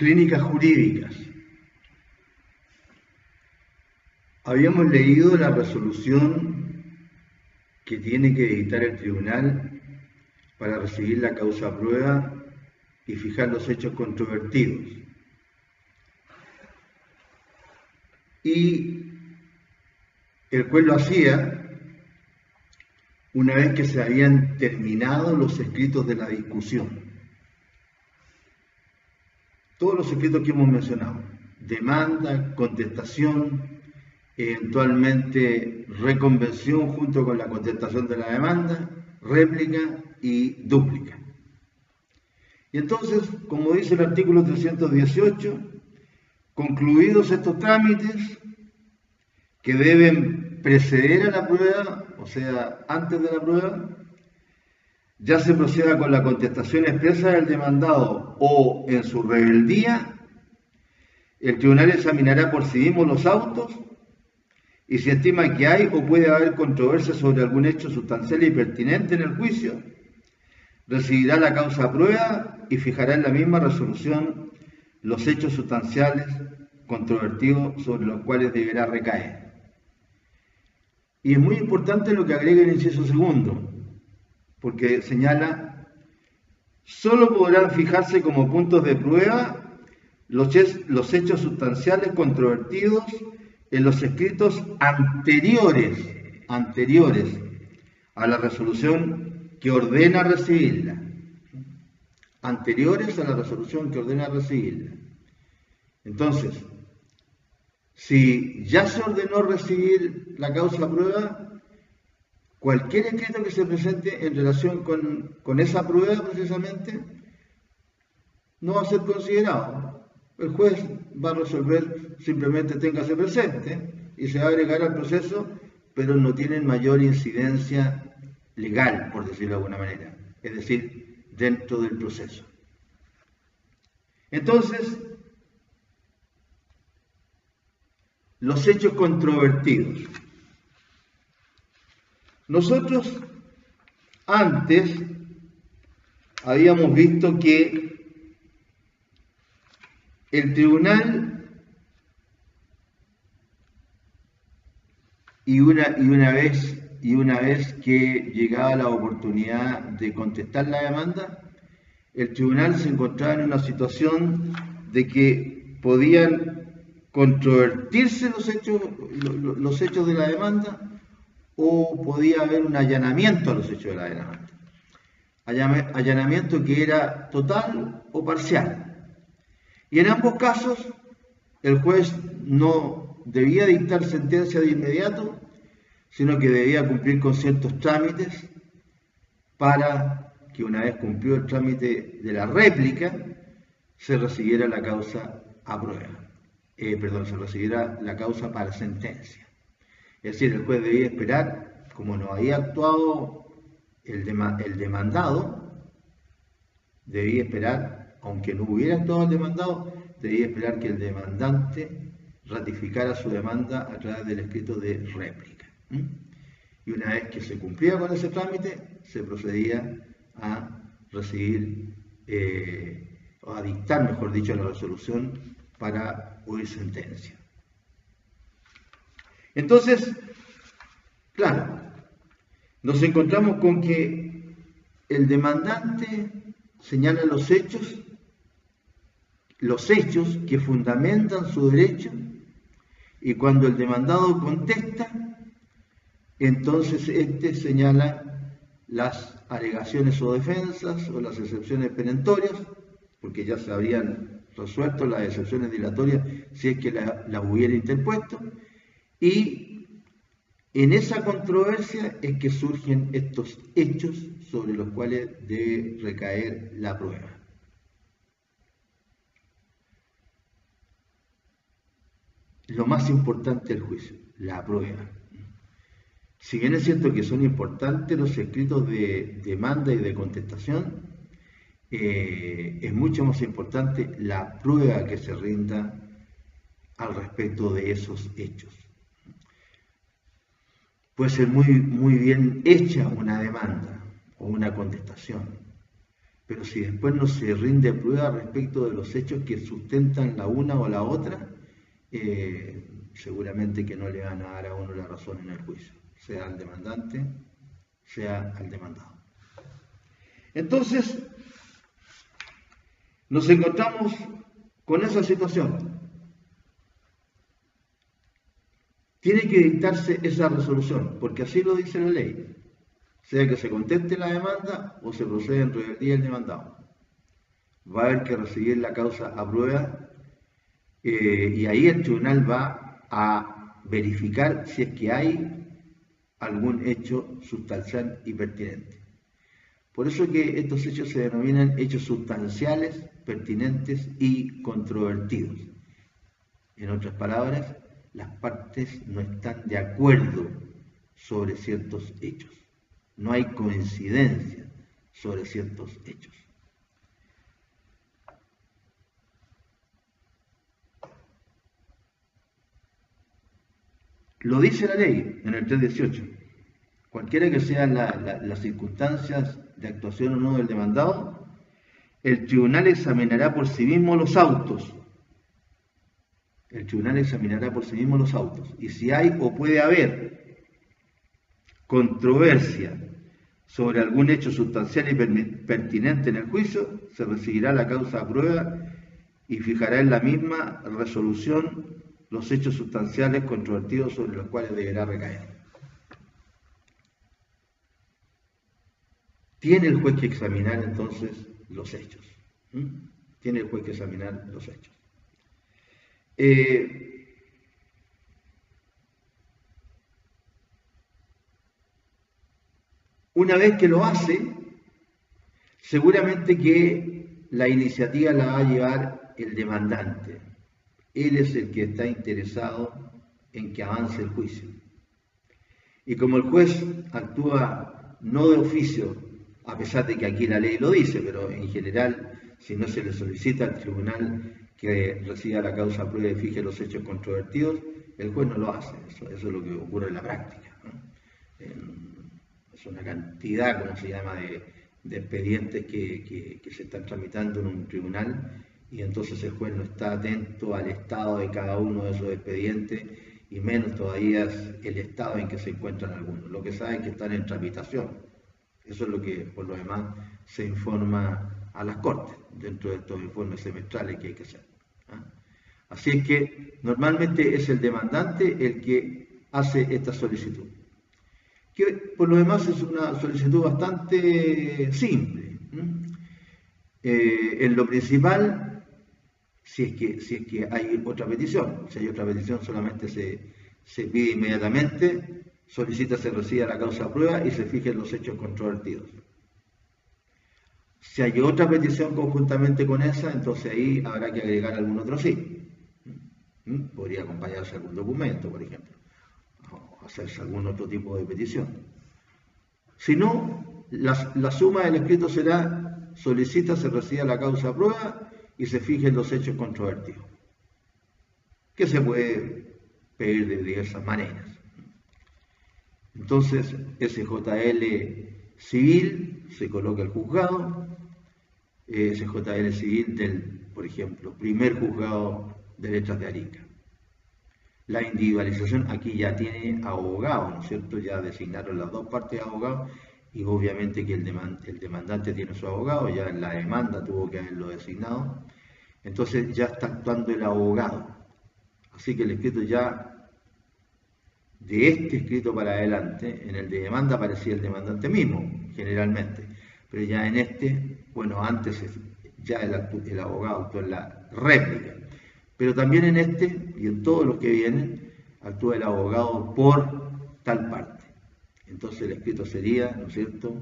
Clínicas jurídicas. Habíamos leído la resolución que tiene que dictar el tribunal para recibir la causa prueba y fijar los hechos controvertidos. Y el juez lo hacía una vez que se habían terminado los escritos de la discusión. Todos los escritos que hemos mencionado: demanda, contestación, eventualmente reconvención junto con la contestación de la demanda, réplica y dúplica. Y entonces, como dice el artículo 318, concluidos estos trámites que deben preceder a la prueba, o sea, antes de la prueba, ya se proceda con la contestación expresa del demandado o en su rebeldía. El tribunal examinará por sí mismo los autos y si estima que hay o puede haber controversia sobre algún hecho sustancial y pertinente en el juicio, recibirá la causa prueba y fijará en la misma resolución los hechos sustanciales controvertidos sobre los cuales deberá recaer. Y es muy importante lo que agrega el inciso segundo, porque señala: solo podrán fijarse como puntos de prueba los hechos sustanciales controvertidos en los escritos anteriores a la resolución que ordena recibirla. Anteriores a la resolución que ordena recibirla. Entonces, si ya se ordenó recibir la causa prueba, cualquier escrito que se presente en relación con esa prueba precisamente no va a ser considerado. El juez va a resolver simplemente téngase presente y se va a agregar al proceso, pero no tienen mayor incidencia legal, por decirlo de alguna manera, es decir, dentro del proceso. Entonces, los hechos controvertidos. Nosotros antes habíamos visto que el tribunal y una vez que llegaba la oportunidad de contestar la demanda, el tribunal se encontraba en una situación de que podían controvertirse los hechos de la demanda o podía haber un allanamiento a los hechos de la demanda. Allanamiento que era total o parcial. Y en ambos casos, el juez no debía dictar sentencia de inmediato, sino que debía cumplir con ciertos trámites para que una vez cumplido el trámite de la réplica, se recibiera la causa a prueba. Se recibiera la causa para sentencia. Es decir, el juez debía esperar, como no había actuado el demandado, debía esperar, aunque no hubiera actuado el demandado, debía esperar que el demandante ratificara su demanda a través del escrito de réplica. Y una vez que se cumplía con ese trámite, se procedía a recibir, o a dictar, mejor dicho, la resolución para oír sentencia. Entonces, claro, nos encontramos con que el demandante señala los hechos que fundamentan su derecho, y cuando el demandado contesta, entonces éste señala las alegaciones o defensas o las excepciones perentorias, porque ya se habrían resuelto las excepciones dilatorias si es que las hubiera interpuesto, y en esa controversia es que surgen estos hechos sobre los cuales debe recaer la prueba. Lo más importante del juicio, la prueba. Si bien es cierto que son importantes los escritos de demanda y de contestación, es mucho más importante la prueba que se rinda al respecto de esos hechos. Puede ser muy bien hecha una demanda o una contestación, Pero si después no se rinde prueba respecto de los hechos que sustentan la una o la otra, seguramente que no le van a dar a uno la razón en el juicio, sea al demandante, sea al demandado. Entonces, nos encontramos con esa situación. Tiene que dictarse esa resolución, porque así lo dice la ley, sea que se conteste la demanda o se proceda en rebeldía del demandado. Va a haber que recibir la causa a prueba y ahí el tribunal va a verificar si es que hay algún hecho sustancial y pertinente. Por eso que estos hechos se denominan hechos sustanciales, pertinentes y controvertidos. En otras palabras, las partes no están de acuerdo sobre ciertos hechos. No hay coincidencia sobre ciertos hechos. Lo dice la ley en el 318. Cualquiera que sean las circunstancias de actuación o no del demandado, el tribunal examinará por sí mismo los autos. El tribunal examinará por sí mismo los autos. Y si hay o puede haber controversia sobre algún hecho sustancial y pertinente en el juicio, se recibirá la causa a prueba y fijará en la misma resolución los hechos sustanciales controvertidos sobre los cuales deberá recaer. Tiene el juez que examinar entonces los hechos. Tiene el juez que examinar los hechos. Una vez que lo hace, seguramente que la iniciativa la va a llevar el demandante. Él es el que está interesado en que avance el juicio. Y como el juez actúa no de oficio, a pesar de que aquí la ley lo dice, pero en general, si no se le solicita al tribunal que reciba la causa a prueba y fije los hechos controvertidos, el juez no lo hace. Eso es lo que ocurre en la práctica, ¿no? Es una cantidad, como se llama, de expedientes que se están tramitando en un tribunal y entonces el juez no está atento al estado de cada uno de esos expedientes y menos todavía el estado en que se encuentran algunos. Lo que sabe es que están en tramitación. Eso es lo que, por lo demás, se informa a las Cortes dentro de estos informes semestrales que hay que hacer. Así es que normalmente es el demandante el que hace esta solicitud, que por lo demás es una solicitud bastante simple. En lo principal, si es que hay otra petición, si hay otra petición solamente se pide inmediatamente, solicita se reciba la causa a prueba y se fijen los hechos controvertidos. Si hay otra petición conjuntamente con esa, entonces ahí habrá que agregar algún otro sí. Podría acompañarse algún documento, por ejemplo, o hacerse algún otro tipo de petición. Si no, la suma del escrito será: solicita se reciba la causa a prueba y se fijen los hechos controvertidos, que se puede pedir de diversas maneras. Entonces, SJL civil se coloca el juzgado, SJL civil del, por ejemplo, primer juzgado de letras de Arica. La individualización aquí ya tiene abogado, ¿no es cierto? Ya designaron las dos partes de abogados y obviamente que el demandante tiene su abogado, ya en la demanda tuvo que haberlo designado. Entonces ya está actuando el abogado. Así que el escrito ya, de este escrito para adelante, en el de demanda aparecía el demandante mismo, generalmente. Pero ya en este, bueno, antes ya el abogado actuó en la réplica. Pero también en este y en todos los que vienen, actúa el abogado por tal parte. Entonces el escrito sería, ¿no es cierto?,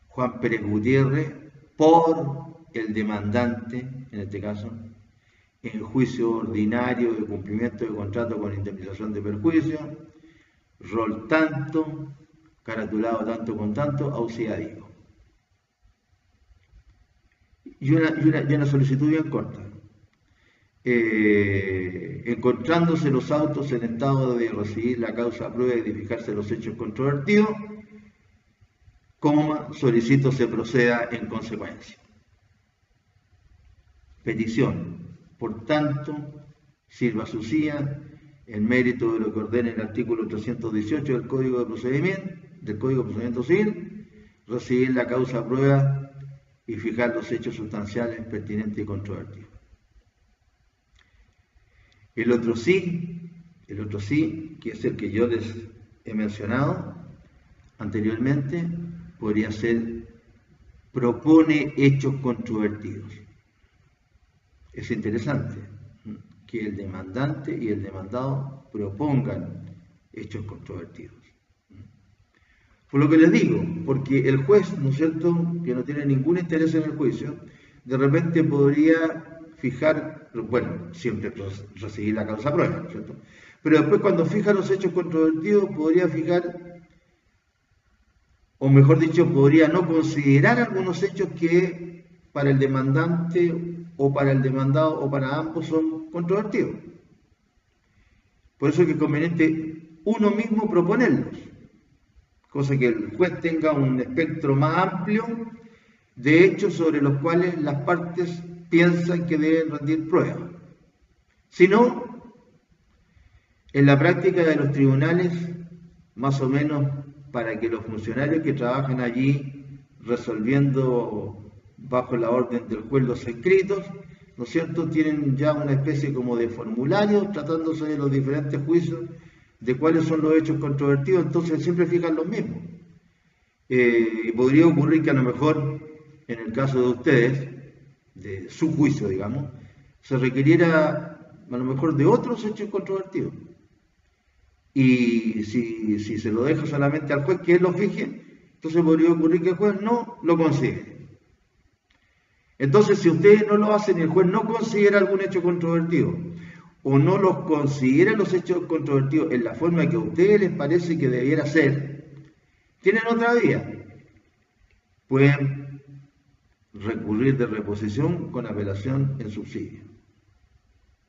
Juan Pérez Gutiérrez por el demandante, en este caso, en juicio ordinario de cumplimiento de contrato con indemnización de perjuicio, rol tanto, caratulado tanto con tanto, auxiliario. Y una solicitud bien corta. Encontrándose los autos en estado de recibir la causa a prueba y verificarse los hechos controvertidos, solicito se proceda en consecuencia. Petición. Por tanto, sirva su silla en mérito de lo que ordena el artículo 318 del Código de Procedimiento Civil, recibir la causa a prueba y fijar los hechos sustanciales pertinentes y controvertidos. El otro sí, que es el que yo les he mencionado anteriormente, podría ser propone hechos controvertidos. Es interesante que el demandante y el demandado propongan hechos controvertidos. Por lo que les digo, porque el juez, ¿no es cierto?, que no tiene ningún interés en el juicio, de repente podría fijar, bueno, siempre recibir la causa a prueba, ¿no es cierto?, pero después cuando fija los hechos controvertidos podría fijar, o mejor dicho, podría no considerar algunos hechos que para el demandante o para el demandado o para ambos son controvertidos. Por eso es que es conveniente uno mismo proponerlos, cosa que el juez tenga un espectro más amplio de hechos sobre los cuales las partes piensan que deben rendir pruebas. Si no, en la práctica de los tribunales, más o menos para que los funcionarios que trabajan allí resolviendo bajo la orden del juez los escritos, ¿no es cierto?, tienen ya una especie como de formulario tratándose de los diferentes juicios, de cuáles son los hechos controvertidos, entonces siempre fijan los mismos. Y podría ocurrir que a lo mejor, en el caso de ustedes, de su juicio, digamos, se requiriera a lo mejor de otros hechos controvertidos. Y si se lo deja solamente al juez que él lo fije, entonces podría ocurrir que el juez no lo considere. Entonces, si ustedes no lo hacen y el juez no considera algún hecho controvertido, o no los considera los hechos controvertidos en la forma que a ustedes les parece que debiera ser, tienen otra vía. Pueden recurrir de reposición con apelación en subsidio.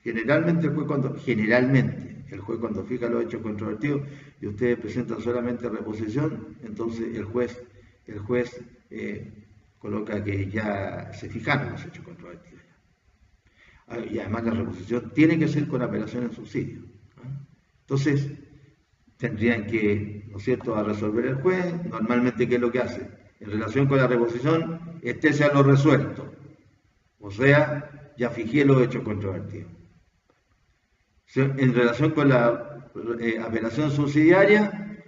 Generalmente el juez cuando fija los hechos controvertidos y ustedes presentan solamente reposición, entonces el juez coloca que ya se fijaron los hechos controvertidos. Y además la reposición tiene que ser con apelación en subsidio. Entonces, tendrían que, ¿no es cierto?, a resolver el juez. Normalmente, ¿qué es lo que hace? En relación con la reposición, estése a lo resuelto. O sea, ya fijé los hechos controvertidos. En relación con la apelación subsidiaria,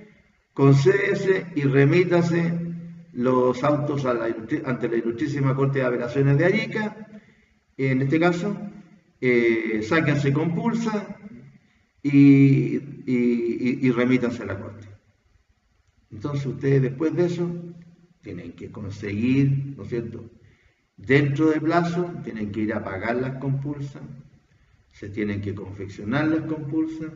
concédese y remítase los autos ante la Ilustrísima Corte de Apelaciones de Arica. En este caso, sáquense compulsa y remítanse a la Corte. Entonces ustedes después de eso tienen que conseguir, ¿no es cierto?, dentro de plazo, tienen que ir a pagar las compulsas, se tienen que confeccionar las compulsas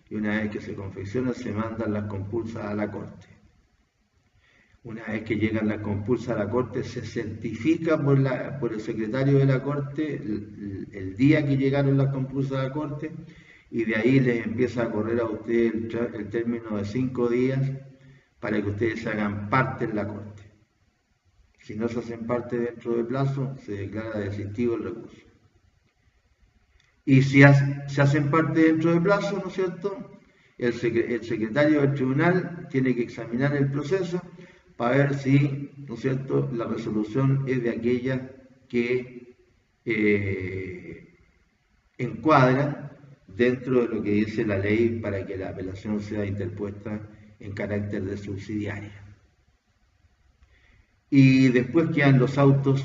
y una vez que se confeccionan se mandan las compulsas a la Corte. Una vez que llegan las compulsas a la Corte, se certifica por el secretario de la Corte el día que llegaron las compulsas a la Corte, y de ahí les empieza a correr a ustedes el término de 5 días para que ustedes se hagan parte en la Corte. Si no se hacen parte dentro del plazo, se declara desistido el recurso. Y si se hacen parte dentro del plazo, ¿no es cierto?, el secretario del tribunal tiene que examinar el proceso para ver si, ¿no es cierto?, la resolución es de aquella que encuadra dentro de lo que dice la ley para que la apelación sea interpuesta en carácter de subsidiaria. Y después quedan los autos,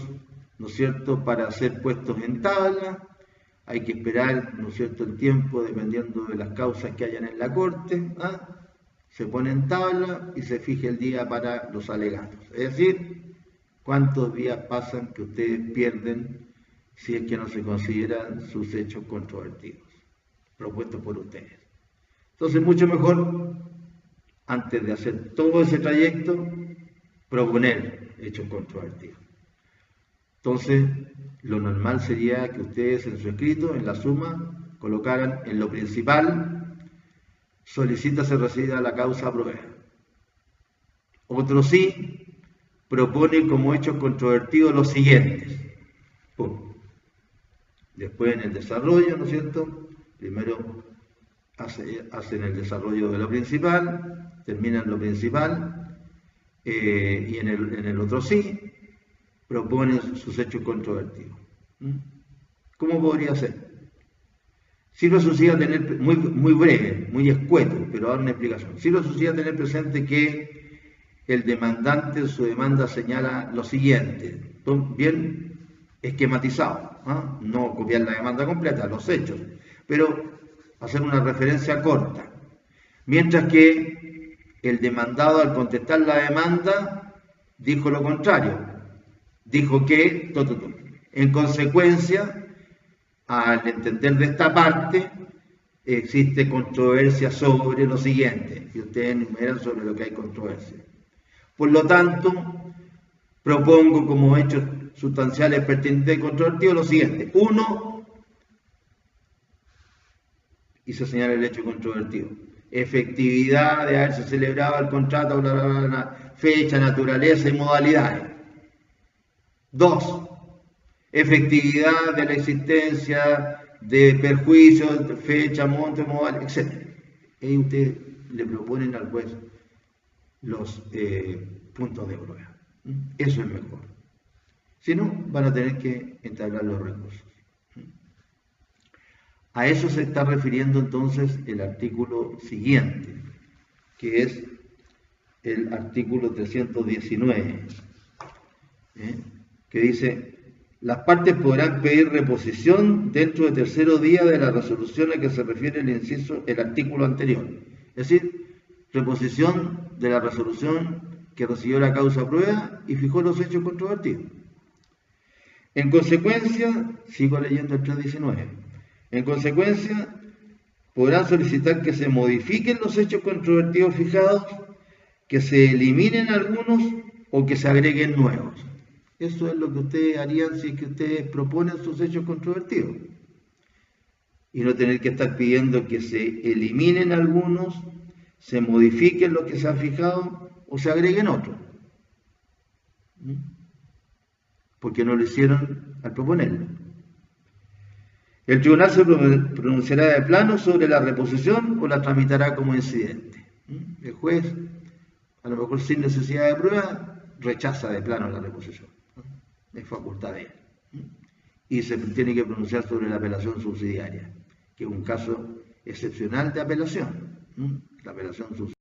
¿no es cierto?, para ser puestos en tabla. Hay que esperar, ¿no es cierto?, el tiempo dependiendo de las causas que hayan en la Corte. Se pone en tabla y se fija el día para los alegatos. Es decir, cuántos días pasan que ustedes pierden si es que no se consideran sus hechos controvertidos, propuestos por ustedes. Entonces, mucho mejor, antes de hacer todo ese trayecto, proponer hechos controvertidos. Entonces, lo normal sería que ustedes en su escrito, en la suma, colocaran en lo principal: solicita ser recibida la causa a prueba. Otro sí, propone como hechos controvertidos los siguientes. Pum. Después en el desarrollo, ¿no es cierto? Primero hacen el desarrollo de lo principal, terminan lo principal, y en el otro sí, proponen sus hechos controvertidos. ¿Cómo podría ser? Sirve a sociedad tener, muy breve, muy escueto, pero dar una explicación. Sirve a sociedad tener presente que el demandante en su demanda señala lo siguiente, bien esquematizado, no copiar la demanda completa, los hechos, pero hacer una referencia corta. Mientras que el demandado al contestar la demanda dijo lo contrario, dijo que, en consecuencia, al entender de esta parte, existe controversia sobre lo siguiente, y ustedes enumeran sobre lo que hay controversia. Por lo tanto, propongo como hechos sustanciales pertinentes y controvertidos lo siguiente. Uno, y se señala el hecho controvertido. Efectividad de haberse celebrado el contrato, bla, bla, bla, bla, fecha, naturaleza y modalidades. Dos, efectividad de la existencia de perjuicios, fecha, monto, modalidad, etc. Y ustedes le proponen al juez los puntos de prueba. Eso es mejor. Si no, van a tener que entablar los recursos. A eso se está refiriendo entonces el artículo siguiente, que es el artículo 319, que dice: las partes podrán pedir reposición dentro del tercer día de la resolución a que se refiere el artículo anterior. Es decir, reposición de la resolución que recibió la causa prueba y fijó los hechos controvertidos. En consecuencia, sigo leyendo el 319. En consecuencia, podrán solicitar que se modifiquen los hechos controvertidos fijados, que se eliminen algunos o que se agreguen nuevos. Eso es lo que ustedes harían si es que ustedes proponen sus hechos controvertidos. Y no tener que estar pidiendo que se eliminen algunos, se modifiquen los que se han fijado o se agreguen otros. Porque no lo hicieron al proponerlo. El tribunal se pronunciará de plano sobre la reposición o la tramitará como incidente. El juez, a lo mejor sin necesidad de prueba, rechaza de plano la reposición. Es facultad de él. Y se tiene que pronunciar sobre la apelación subsidiaria, que es un caso excepcional de apelación. La apelación subsidiaria.